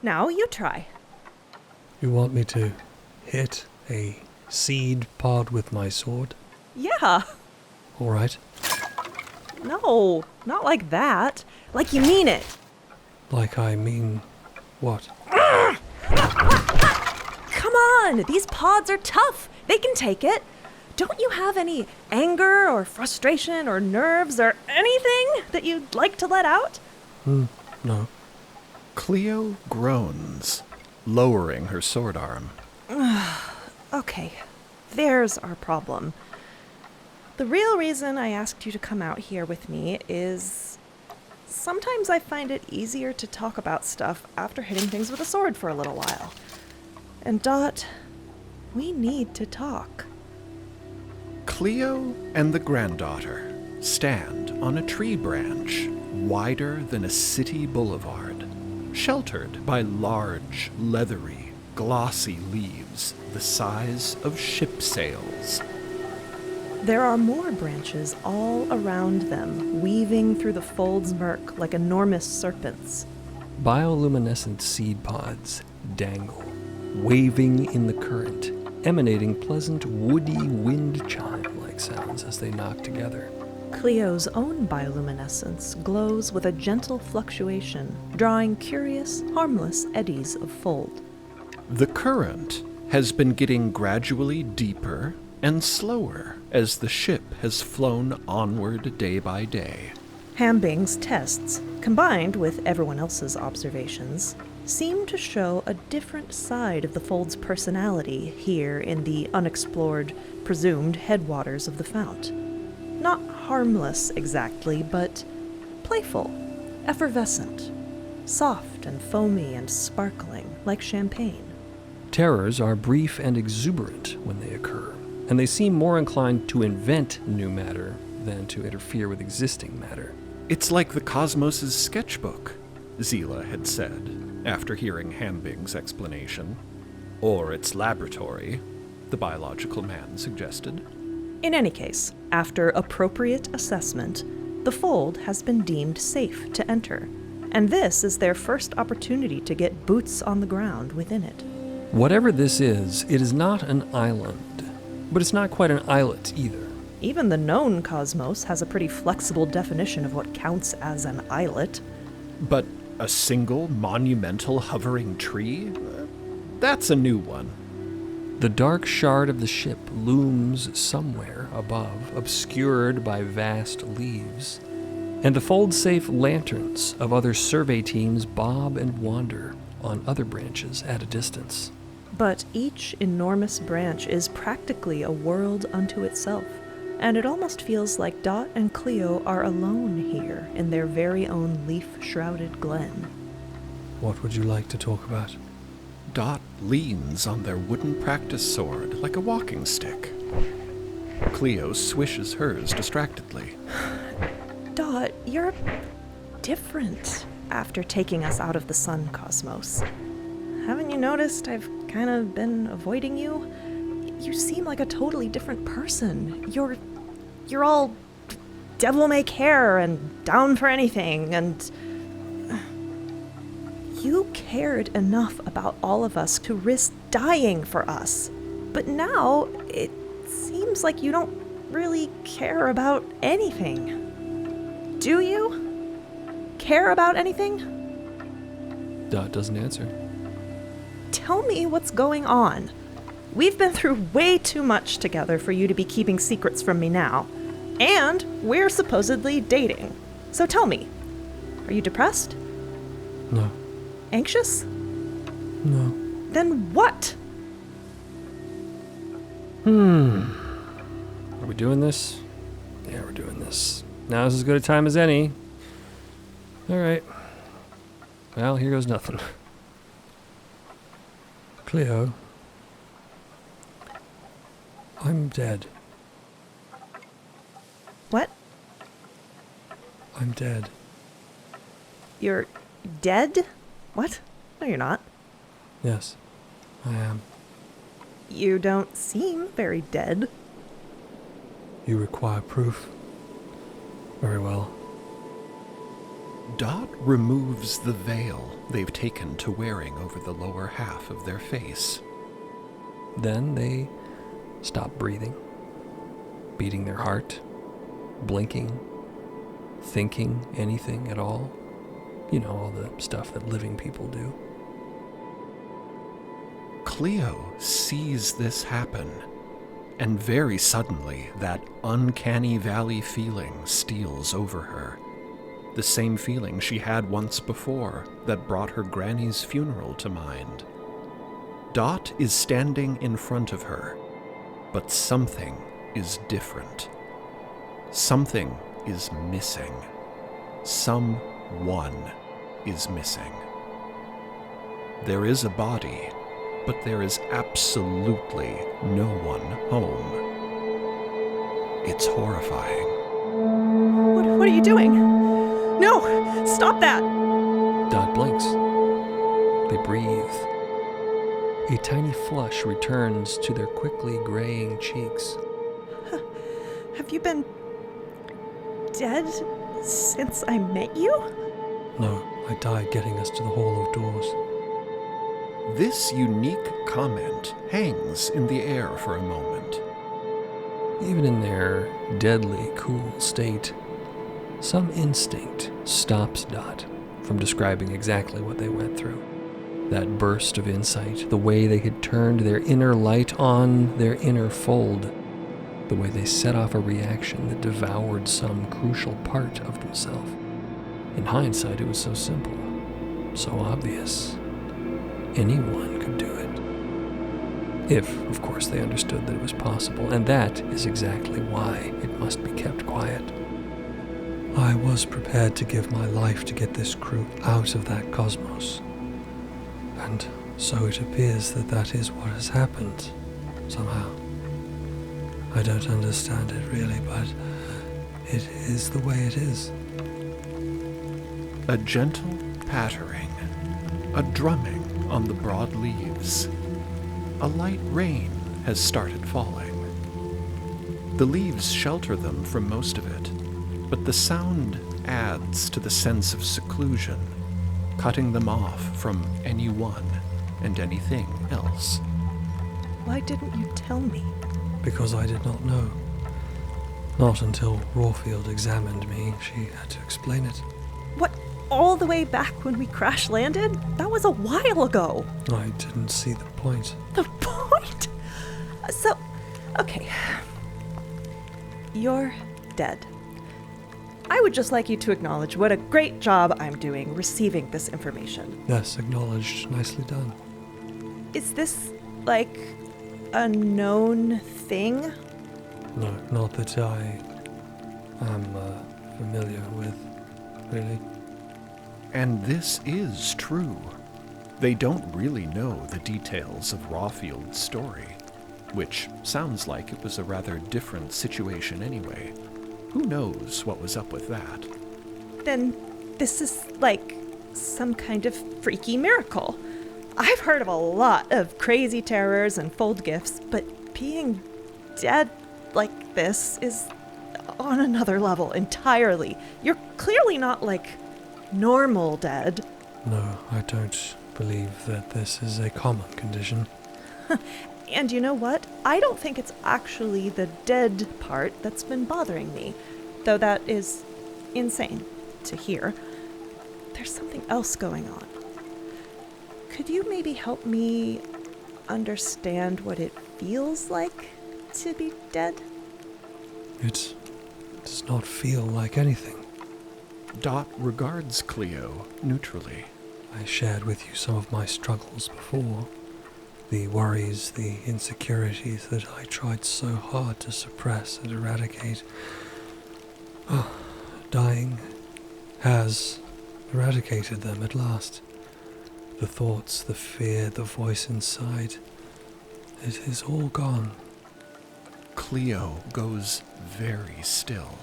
Now you try. You want me to hit a seed pod with my sword? Yeah. All right. No, not like that. Like you mean it. Like I mean what? Come on, these pods are tough. They can take it. Don't you have any anger or frustration or nerves or anything that you'd like to let out? No. Cleo groans, lowering her sword arm. Okay, there's our problem. The real reason I asked you to come out here with me is sometimes I find it easier to talk about stuff after hitting things with a sword for a little while. And Dot, we need to talk. Cleo and the granddaughter stand on a tree branch wider than a city boulevard, sheltered by large, leathery, glossy leaves the size of ship sails. There are more branches all around them, weaving through the fold's murk like enormous serpents. Bioluminescent seed pods dangle, waving in the current, emanating pleasant woody wind chime-like sounds as they knock together. Cleo's own bioluminescence glows with a gentle fluctuation, drawing curious, harmless eddies of fold. The current has been getting gradually deeper and slower as the ship has flown onward day by day. Hambing's tests, combined with everyone else's observations, seem to show a different side of the Fold's personality here in the unexplored, presumed headwaters of the Fount. Not harmless exactly, but playful, effervescent, soft and foamy and sparkling like champagne. Terrors are brief and exuberant when they occur, and they seem more inclined to invent new matter than to interfere with existing matter. It's like the cosmos' sketchbook, Zila had said, after hearing Hambing's explanation. Or its laboratory, the biological man suggested. In any case, after appropriate assessment, the Fold has been deemed safe to enter, and this is their first opportunity to get boots on the ground within it. Whatever this is, it is not an island, but it's not quite an islet either. Even the known cosmos has a pretty flexible definition of what counts as an islet. But a single monumental hovering tree? That's a new one. The dark shard of the ship looms somewhere above, obscured by vast leaves, and the fold-safe lanterns of other survey teams bob and wander on other branches at a distance. But each enormous branch is practically a world unto itself, and it almost feels like Dot and Cleo are alone here in their very own leaf-shrouded glen. What would you like to talk about? Dot leans on their wooden practice sword like a walking stick. Cleo swishes hers distractedly. Dot, you're different after taking us out of the sun cosmos. Haven't you noticed I've kind of been avoiding you? You seem like a totally different person. You're all devil-may-care and down for anything, and you cared enough about all of us to risk dying for us. But now, it seems like you don't really care about anything. Do you? Care about anything? Dot doesn't answer. Tell me what's going on. We've been through way too much together for you to be keeping secrets from me now. And we're supposedly dating. So tell me, are you depressed? No. Anxious? No. Then what? Are we doing this? Yeah, we're doing this. Now's as good a time as any. All right. Well, here goes nothing. Cleo, I'm dead. What? I'm dead. You're dead? What? No, you're not. Yes, I am. You don't seem very dead. You require proof. Very well. Dot removes the veil they've taken to wearing over the lower half of their face. Then they stop breathing, beating their heart, blinking, thinking anything at all. You know, all the stuff that living people do. Cleo sees this happen, and very suddenly that uncanny valley feeling steals over her. The same feeling she had once before that brought her granny's funeral to mind. Dot is standing in front of her, but something is different. Something is missing. Someone is missing. There is a body, but there is absolutely no one home. It's horrifying. What are you doing? No! Stop that! Dot blinks. They breathe. A tiny flush returns to their quickly graying cheeks. Have you been dead since I met you? No, I died getting us to the Hall of Doors. This unique comment hangs in the air for a moment. Even in their deadly cool state, some instinct stops Dot from describing exactly what they went through. That burst of insight, the way they had turned their inner light on their inner fold, the way they set off a reaction that devoured some crucial part of themselves. In hindsight, it was so simple, so obvious. Anyone could do it. If, of course, they understood that it was possible, and that is exactly why it must be kept quiet. I was prepared to give my life to get this crew out of that cosmos. And so it appears that that is what has happened, somehow. I don't understand it really, but it is the way it is. A gentle pattering, a drumming on the broad leaves. A light rain has started falling. The leaves shelter them from most of it, but the sound adds to the sense of seclusion, cutting them off from anyone and anything else. Why didn't you tell me? Because I did not know. Not until Rawfield examined me, she had to explain it. What, all the way back when we crash landed? That was a while ago. I didn't see the point. The point? So, okay. You're dead. I would just like you to acknowledge what a great job I'm doing receiving this information. Yes, acknowledged. Nicely done. Is this, like, a known thing? No, not that I am familiar with, really. And this is true. They don't really know the details of Rawfield's story, which sounds like it was a rather different situation anyway. Who knows what was up with that? Then this is, like, some kind of freaky miracle. I've heard of a lot of crazy terrors and fold gifts, but being dead like this is on another level entirely. You're clearly not, like, normal dead. No, I don't believe that this is a common condition. And you know what? I don't think it's actually the dead part that's been bothering me, though that is insane to hear. There's something else going on. Could you maybe help me understand what it feels like to be dead? It does not feel like anything. Dot regards Cleo neutrally. I shared with you some of my struggles before. The worries, the insecurities that I tried so hard to suppress and eradicate. Dying has eradicated them at last. The thoughts, the fear, the voice inside. It is all gone. Cleo goes very still,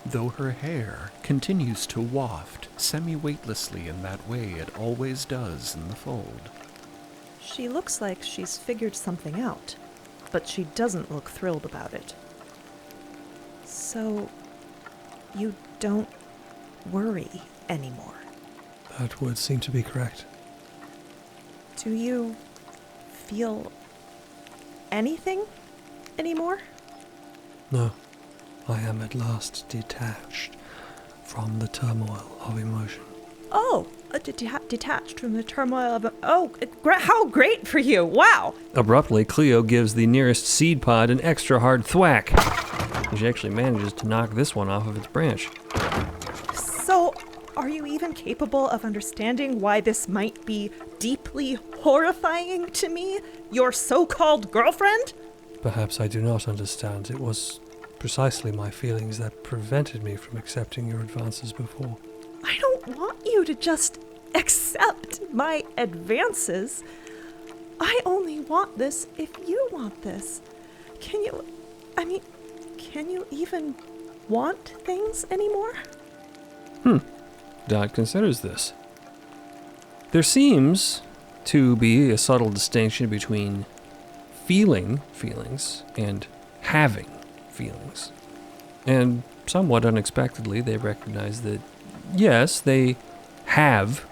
though her hair continues to waft semi-weightlessly in that way it always does in the fold. She looks like she's figured something out, but she doesn't look thrilled about it. So, you don't worry anymore. That would seem to be correct. Do you feel anything anymore? No, I am at last detached from the turmoil of emotion. Oh, detached from the turmoil of... Oh, how great for you. Wow. Abruptly, Cleo gives the nearest seed pod an extra hard thwack. She actually manages to knock this one off of its branch. So, are you even capable of understanding why this might be deeply horrifying to me, your so-called girlfriend? Perhaps I do not understand. It was precisely my feelings that prevented me from accepting your advances before. I don't want you to just accept my advances. I only want this if you want this. Can you even want things anymore? Dot considers this. There seems to be a subtle distinction between feeling feelings and having feelings. And somewhat unexpectedly, they recognize that, yes, they have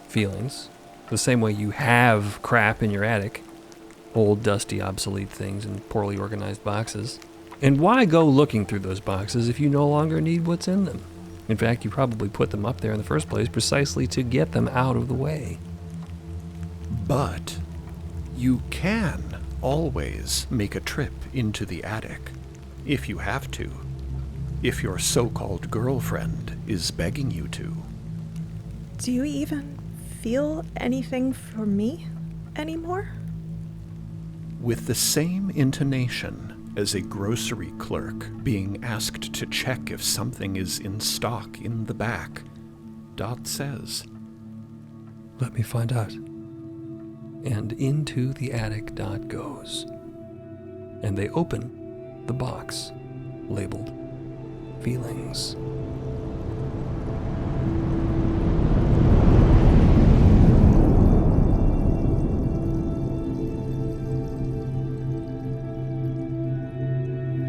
feelings, the same way you have crap in your attic, old, dusty, obsolete things in poorly organized boxes. And why go looking through those boxes if you no longer need what's in them? In fact, you probably put them up there in the first place precisely to get them out of the way. But you can always make a trip into the attic, if you have to, if your so-called girlfriend is begging you to. Do you even feel anything for me anymore? With the same intonation as a grocery clerk being asked to check if something is in stock in the back, Dot says, Let me find out. And into the attic Dot goes. And they open the box labeled Feelings.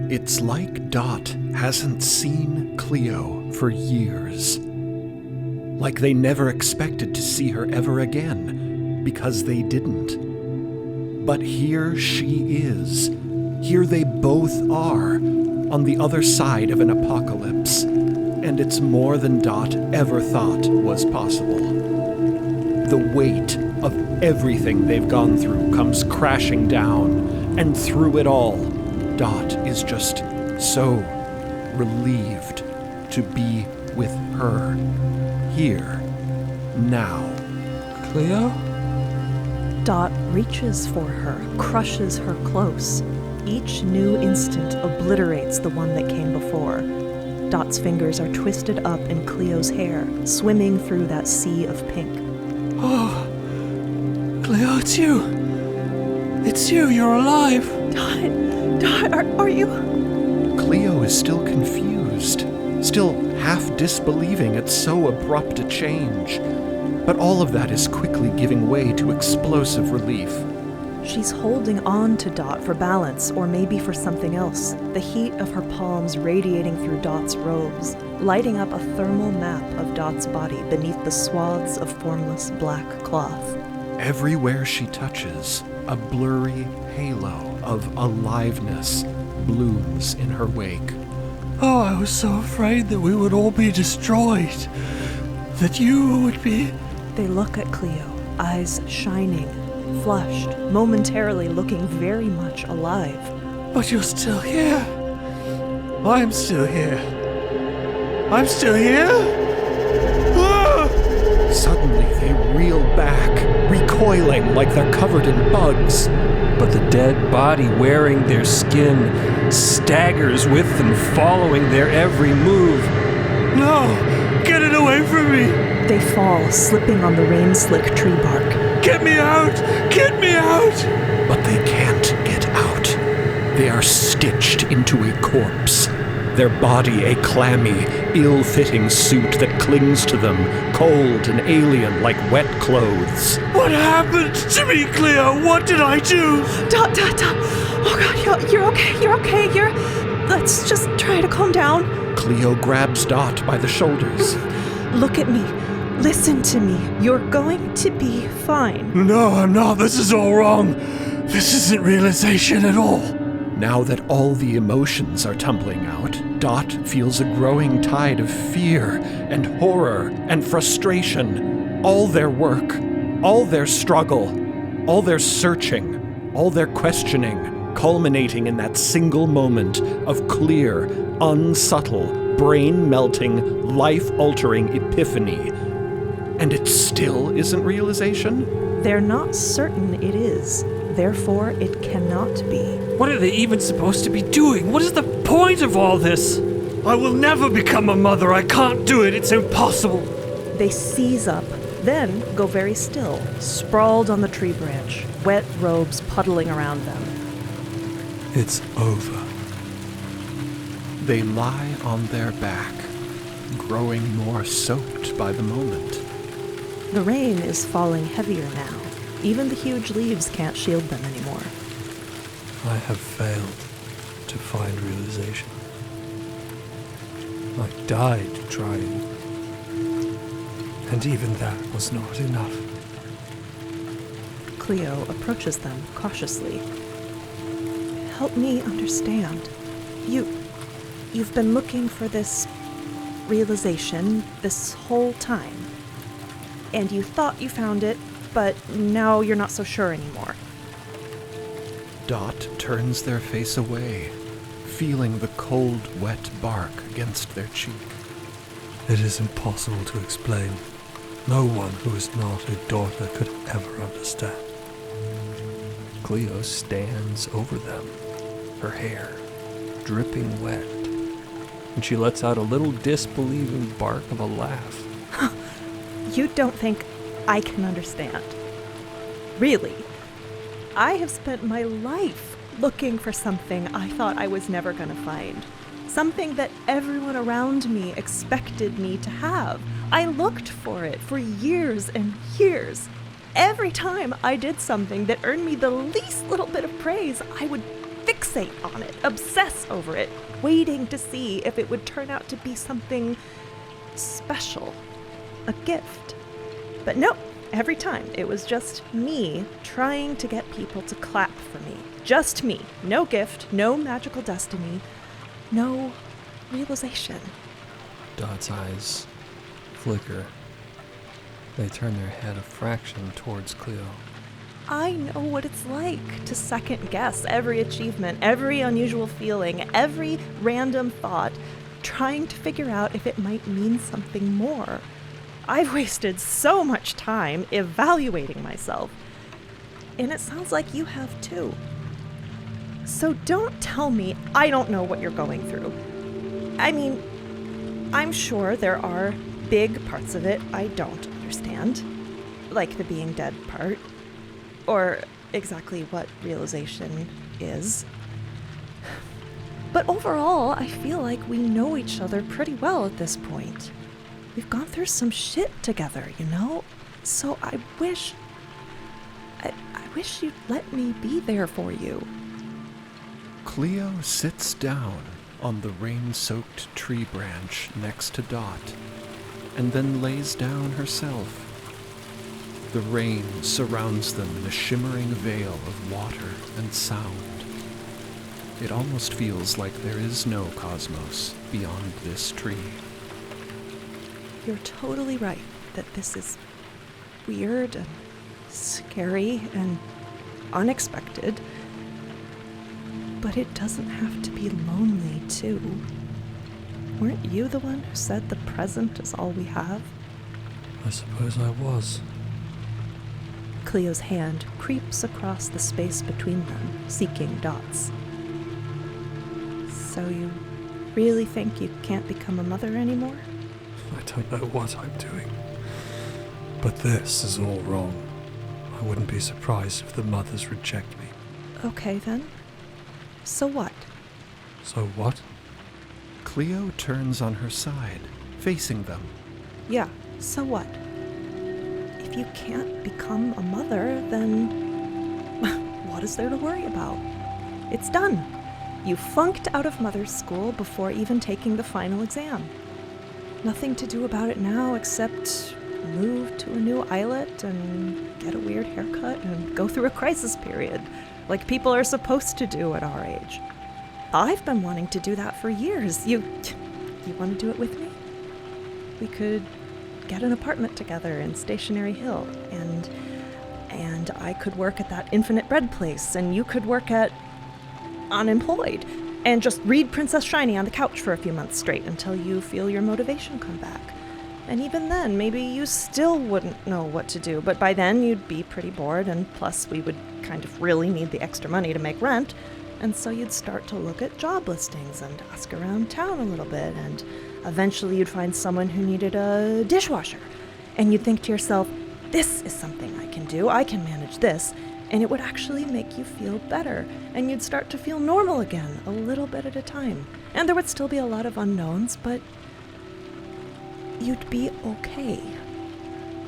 It's like Dot hasn't seen Cleo for years. Like they never expected to see her ever again, because they didn't. But here she is. Here they both are, on the other side of an apocalypse. And it's more than Dot ever thought was possible. The weight of everything they've gone through comes crashing down, and through it all, Dot is just so relieved to be with her, here, now. Cleo? Dot reaches for her, crushes her close. Each new instant obliterates the one that came before. Dot's fingers are twisted up in Cleo's hair, swimming through that sea of pink. Oh, Cleo, it's you. It's you, you're alive. Dot, are you... Cleo is still confused, still half disbelieving at so abrupt a change. But all of that is quickly giving way to explosive relief. She's holding on to Dot for balance, or maybe for something else, the heat of her palms radiating through Dot's robes, lighting up a thermal map of Dot's body beneath the swaths of formless black cloth. Everywhere she touches, a blurry halo of aliveness blooms in her wake. Oh, I was so afraid that we would all be destroyed. That you would be... They look at Cleo, eyes shining, flushed, momentarily looking very much alive. But you're still here. I'm still here. I'm still here? Ah! Suddenly they reel back, recoiling like they're covered in bugs. But the dead body wearing their skin staggers with them, following their every move. No! Get it away from me! They fall, slipping on the rain-slick tree bark. Get me out! Get me out! But they can't get out. They are stitched into a corpse. Their body a clammy, ill-fitting suit that clings to them, cold and alien like wet clothes. What happened to me, Cleo? What did I do? Dot. Oh God, you're okay. Let's just try to calm down. Cleo grabs Dot by the shoulders. Look at me. Listen to me. You're going to be fine. No, I'm not. This is all wrong. This isn't realization at all. Now that all the emotions are tumbling out, Dot feels a growing tide of fear and horror and frustration. All their work, all their struggle, all their searching, all their questioning, culminating in that single moment of clear, unsubtle, brain-melting, life-altering epiphany. And it still isn't realization? They're not certain it is. Therefore, it cannot be. What are they even supposed to be doing? What is the point of all this? I will never become a mother. I can't do it. It's impossible. They seize up, then go very still, sprawled on the tree branch, wet robes puddling around them. It's over. They lie on their back, growing more soaked by the moment. The rain is falling heavier now. Even the huge leaves can't shield them anymore. I have failed to find realization. I died trying. And even that was not enough. Cleo approaches them cautiously. Help me understand. You've been looking for this realization this whole time. And you thought you found it, but now you're not so sure anymore. Dot turns their face away, feeling the cold, wet bark against their cheek. It is impossible to explain. No one who is not a daughter could ever understand. Cleo stands over them, her hair dripping wet, and she lets out a little disbelieving bark of a laugh. You don't think I can understand? Really? I have spent my life looking for something I thought I was never going to find. Something that everyone around me expected me to have. I looked for it for years and years. Every time I did something that earned me the least little bit of praise, I would fixate on it, obsess over it, waiting to see if it would turn out to be something special, a gift. But no, every time it was just me trying to get people to clap for me. Just me. No gift, no magical destiny, no realization. Dot's eyes flicker. They turn their head a fraction towards Cleo. I know what it's like to second guess every achievement, every unusual feeling, every random thought, trying to figure out if it might mean something more. I've wasted so much time evaluating myself, and it sounds like you have too. So don't tell me I don't know what you're going through. I mean, I'm sure there are big parts of it I don't understand, like the being dead part, or exactly what realization is. But overall, I feel like we know each other pretty well at this point. We've gone through some shit together, you know? So I wish you'd let me be there for you. Cleo sits down on the rain-soaked tree branch next to Dot, and then lays down herself. The rain surrounds them in a shimmering veil of water and sound. It almost feels like there is no cosmos beyond this tree. You're totally right that this is weird and scary and unexpected. But it doesn't have to be lonely, too. Weren't you the one who said the present is all we have? I suppose I was. Cleo's hand creeps across the space between them, seeking Dot's. So you really think you can't become a mother anymore? I don't know what I'm doing. But this is all wrong. I wouldn't be surprised if the mothers reject me. Okay, then. So what? So what? Cleo turns on her side, facing them. Yeah, so what? If you can't become a mother, then what is there to worry about? It's done. You flunked out of mother's school before even taking the final exam. Nothing to do about it now except move to a new islet and get a weird haircut and go through a crisis period, like people are supposed to do at our age. I've been wanting to do that for years. You want to do it with me? We could get an apartment together in Stationery Hill, and I could work at that infinite bread place, and you could work at Unemployed, and just read Princess Shiny on the couch for a few months straight until you feel your motivation come back. And even then, maybe you still wouldn't know what to do, but by then you'd be pretty bored, and plus we would kind of really need the extra money to make rent, and so you'd start to look at job listings and ask around town a little bit, and eventually you'd find someone who needed a dishwasher, and you'd think to yourself, this is something I can do, I can manage this, and it would actually make you feel better, and you'd start to feel normal again, a little bit at a time. And there would still be a lot of unknowns, but you'd be okay.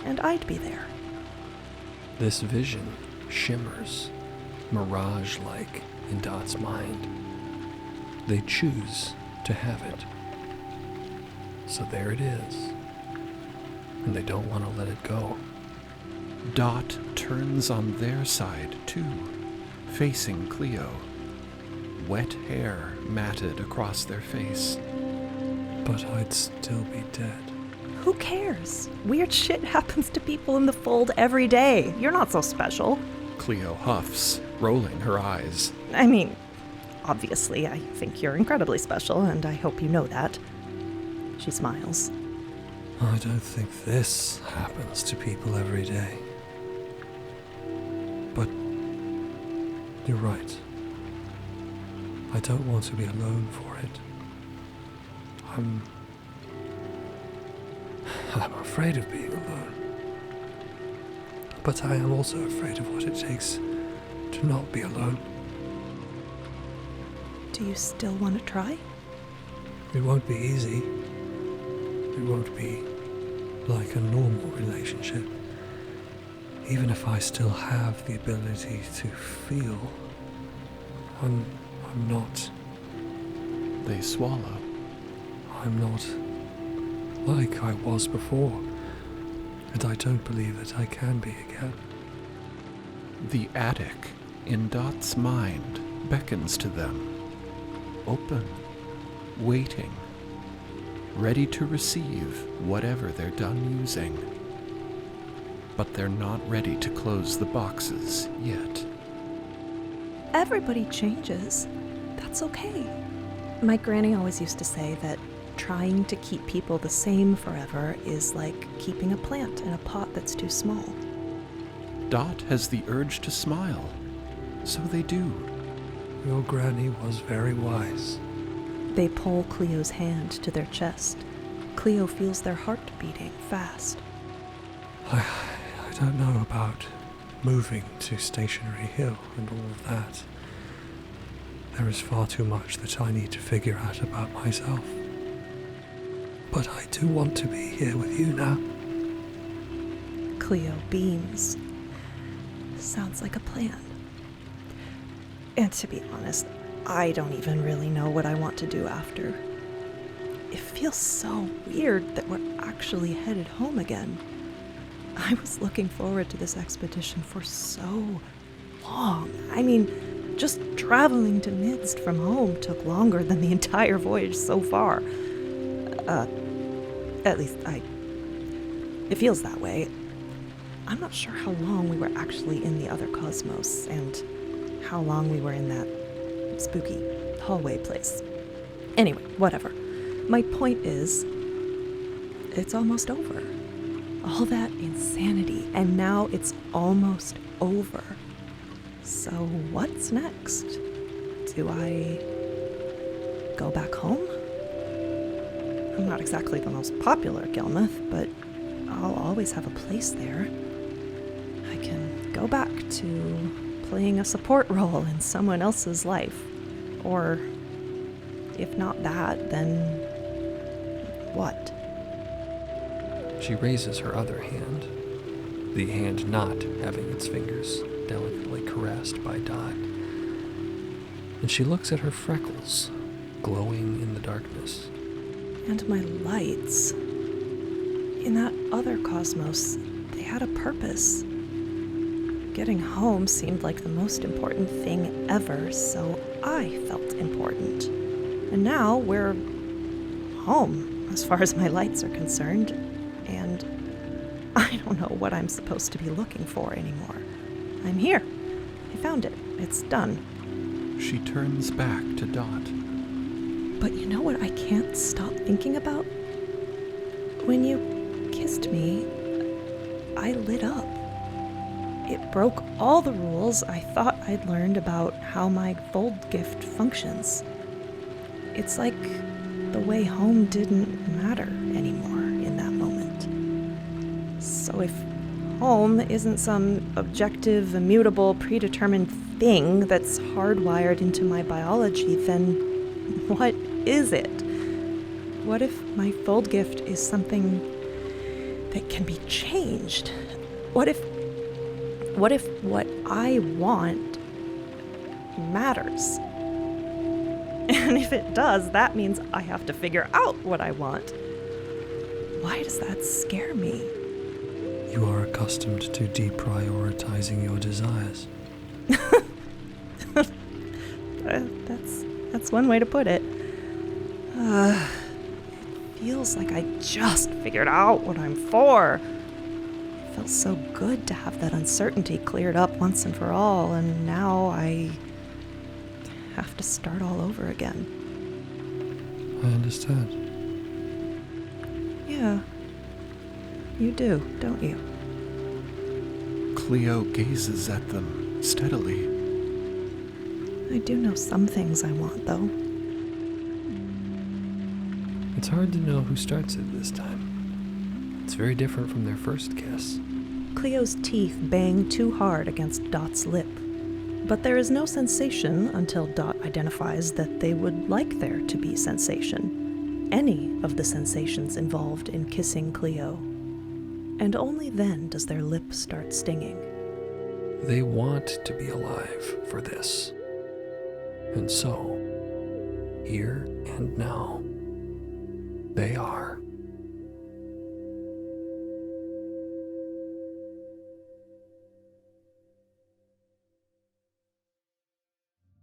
And I'd be there. This vision shimmers, mirage-like, in Dot's mind. They choose to have it. So there it is. And they don't want to let it go. Dot turns on their side, too, facing Cleo. Wet hair matted across their face. But I'd still be dead. Who cares? Weird shit happens to people in the fold every day. You're not so special. Cleo huffs, rolling her eyes. I mean, obviously, I think you're incredibly special, and I hope you know that. She smiles. I don't think this happens to people every day. But you're right. I don't want to be alone for it. I'm afraid of being alone. But I am also afraid of what it takes to not be alone. Do you still want to try? It won't be easy. It won't be like a normal relationship. Even if I still have the ability to feel, I'm not. They swallow. I'm not like I was before, and I don't believe that I can be again. The attic in Dot's mind beckons to them. Open, waiting, ready to receive whatever they're done using. But they're not ready to close the boxes yet. Everybody changes. That's okay. My granny always used to say that trying to keep people the same forever is like keeping a plant in a pot that's too small. Dot has the urge to smile. So they do. Your granny was very wise. They pull Cleo's hand to their chest. Cleo feels their heart beating fast. I don't know about moving to Stationery Hill and all of that. There is far too much that I need to figure out about myself. But I do want to be here with you now. Cleo beams. Sounds like a plan. And to be honest, I don't even really know what I want to do after. It feels so weird that we're actually headed home again. I was looking forward to this expedition for so long. I mean, just traveling to MIDST from home took longer than the entire voyage so far. At least it feels that way. I'm not sure how long we were actually in the other cosmos, and how long we were in that spooky hallway place. Anyway, whatever. My point is, it's almost over. All that insanity, and now it's almost over. So what's next? Do I go back home? I'm not exactly the most popular Gilmouth, but I'll always have a place there. I can go back to playing a support role in someone else's life. Or, if not that, then what? She raises her other hand, the hand not having its fingers delicately caressed by Dot. And she looks at her freckles, glowing in the darkness. And my lights. In that other cosmos, they had a purpose. Getting home seemed like the most important thing ever, so I felt important. And now we're home, as far as my lights are concerned, and I don't know what I'm supposed to be looking for anymore. I'm here. I found it. It's done. She turns back to Dot. But you know what I can't stop thinking about? When you kissed me, I lit up. It broke all the rules I thought I'd learned about how my fold gift functions. It's like the way home didn't matter anymore in that moment. So if home isn't some objective, immutable, predetermined thing that's hardwired into my biology, then what is it? What if my fold gift is something that can be changed? What if what I want matters? And if it does, that means I have to figure out what I want. Why does that scare me? You are accustomed to deprioritizing your desires. That's one way to put it. It feels like I just figured out what I'm for. It felt so good to have that uncertainty cleared up once and for all, and now I have to start all over again. I understand. Yeah, you do, don't you? Cleo gazes at them steadily. I do know some things I want, though. It's hard to know who starts it this time. It's very different from their first kiss. Cleo's teeth bang too hard against Dot's lip. But there is no sensation until Dot identifies that they would like there to be sensation. Any of the sensations involved in kissing Cleo. And only then does their lip start stinging. They want to be alive for this. And so, here and now, they are.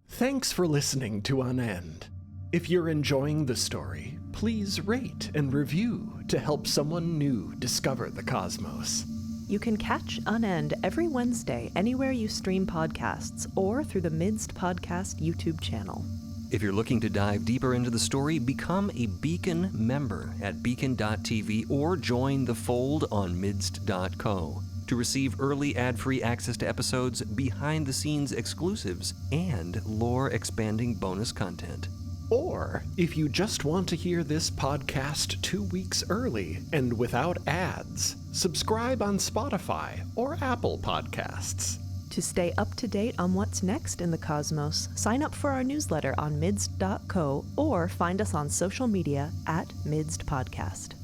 Thanks for listening to Unend. If you're enjoying the story, please rate and review to help someone new discover the cosmos. You can catch Unend every Wednesday anywhere you stream podcasts or through the MIDST Podcast YouTube channel. If you're looking to dive deeper into the story, become a Beacon member at beacon.tv or join the fold on midst.co to receive early ad-free access to episodes, behind-the-scenes exclusives, and lore-expanding bonus content. Or, if you just want to hear this podcast 2 weeks early and without ads, subscribe on Spotify or Apple Podcasts. To stay up to date on what's next in the cosmos, sign up for our newsletter on midst.co or find us on social media at MIDST Podcast.